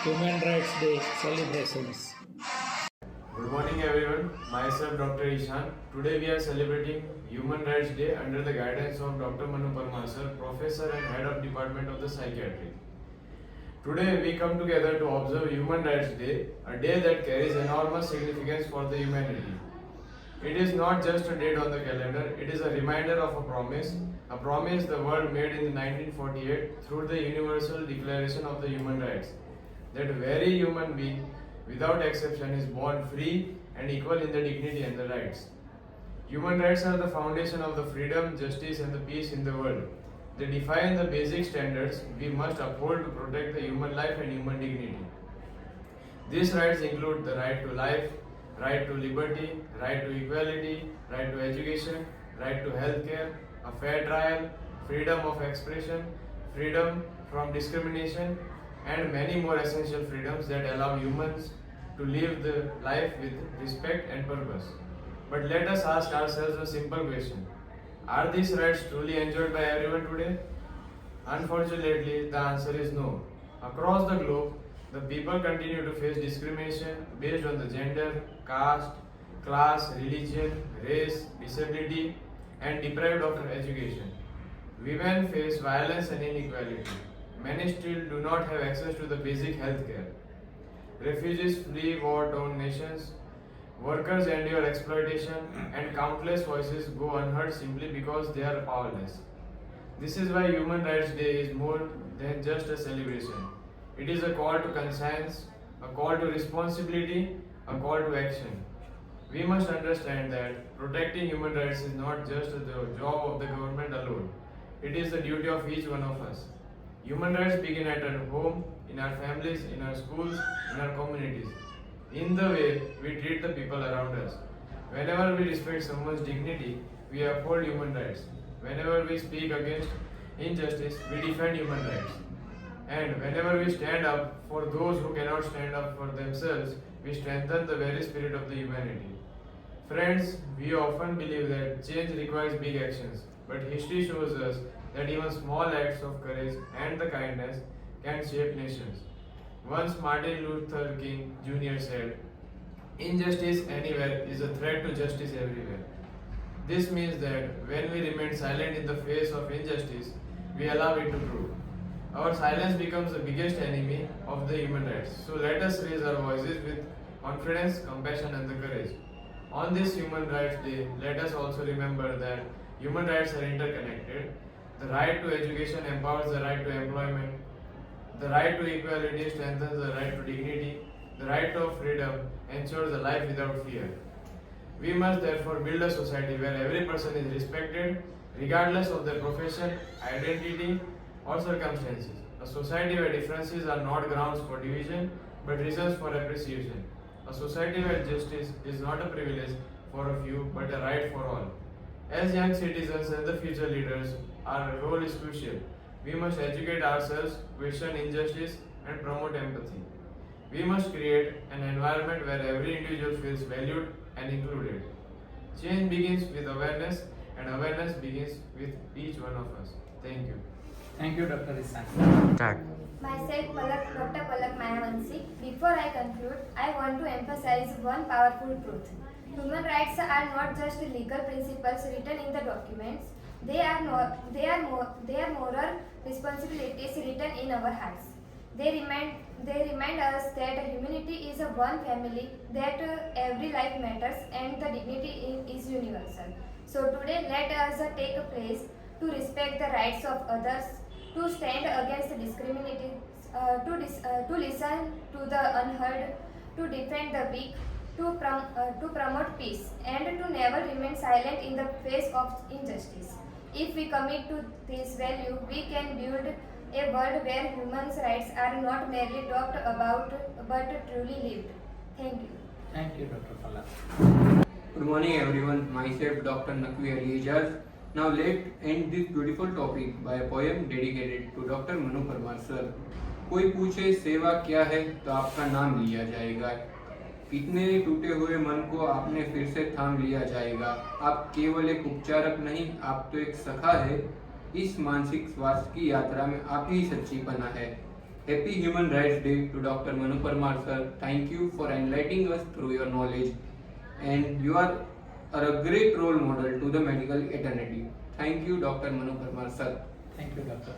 Human Rights Day celebrations. Good morning everyone, myself Dr. Ishan. Today we are celebrating Human Rights Day under the guidance of Dr. Manu Parmar sir, Professor and Head of Department of the Psychiatry. Today we come together to observe Human Rights Day, a day that carries enormous significance for the humanity. It is not just a date on the calendar, it is a reminder of a promise the world made in 1948 through the Universal Declaration of the Human Rights, that very human being without exception is born free and equal in the dignity and the rights. Human rights are the foundation of the freedom, justice and the peace in the world. They define the basic standards we must uphold to protect the human life and human dignity. These rights include the right to life, right to liberty, right to equality, right to education, right to health care, a fair trial, freedom of expression, freedom from discrimination, and many more essential freedoms that allow humans to live the life with respect and purpose. But let us ask ourselves a simple question. Are these rights truly enjoyed by everyone today? Unfortunately, the answer is no. Across the globe, the people continue to face discrimination based on the gender, caste, class, religion, race, disability, and deprived of education. Women face violence and inequality. Many still do not have access to the basic health care. Refugees flee war-torn nations. Workers endure exploitation, and countless voices go unheard simply because they are powerless. This is why Human Rights Day is more than just a celebration. It is a call to conscience, a call to responsibility, a call to action. We must understand that protecting human rights is not just the job of the government alone. It is the duty of each one of us. Human rights begin at our home, in our families, in our schools, in our communities, in the way we treat the people around us. Whenever we respect someone's dignity, we uphold human rights. Whenever we speak against injustice, we defend human rights. And whenever we stand up for those who cannot stand up for themselves, we strengthen the very spirit of the humanity. Friends, we often believe that change requires big actions, but history shows us that even small acts of courage and the kindness can shape nations. Once Martin Luther King Jr. said, "Injustice anywhere is a threat to justice everywhere." This means that when we remain silent in the face of injustice, we allow it to grow. Our silence becomes the biggest enemy of the human rights. So let us raise our voices with confidence, compassion, and the courage. On this Human Rights Day, let us also remember that human rights are interconnected. The right to education empowers the right to employment. The right to equality strengthens the right to dignity. The right to freedom ensures a life without fear. We must therefore build a society where every person is respected, regardless of their profession, identity, or circumstances. A society where differences are not grounds for division, but reasons for appreciation. A society where justice is not a privilege for a few, but a right for all. As young citizens and the future leaders, our role is crucial. We must educate ourselves, question injustice, and promote empathy. We must create an environment where every individual feels valued and included. Change begins with awareness, and awareness begins with each one of us. Thank you. Thank you, Dr. Isan. Myself, Dr. Palak Mayavansi. Before I conclude, I want to emphasize one powerful truth. Human rights are not just legal principles written in the documents. They are moral responsibilities written in our hearts. They remind us that humanity is a one family, that every life matters, and the dignity is universal. So today, let us take a place to respect the rights of others, to stand against discrimination, to listen to the unheard, to defend the weak, to promote peace, and to never remain silent in the face of injustice. If we commit to this value, we can build a world where human rights are not merely talked about but truly lived. Thank you. Thank you, Dr. Palak. Good morning everyone, myself Dr. Nakvi Ali Ijaz. Now let's end this beautiful topic by a poem dedicated to Dr. Manu Parmar sir. कोई पूछे सेवा क्या है तो आपका नाम लिया जाएगा, कितने टूटे हुए मन को आपने फिर से थाम लिया जाएगा। आप केवल एक उपचारक नहीं, आप तो एक सखा है। इस मानसिक स्वास्थ्य की यात्रा में आप ही सच्ची पना है। Happy Human Rights Day to Dr. Manu Parmar sir. Thank you for enlightening us through your knowledge, and you are a great role model to the medical eternity. Thank you, Dr. Manu Parmar sir. Thank you, doctor.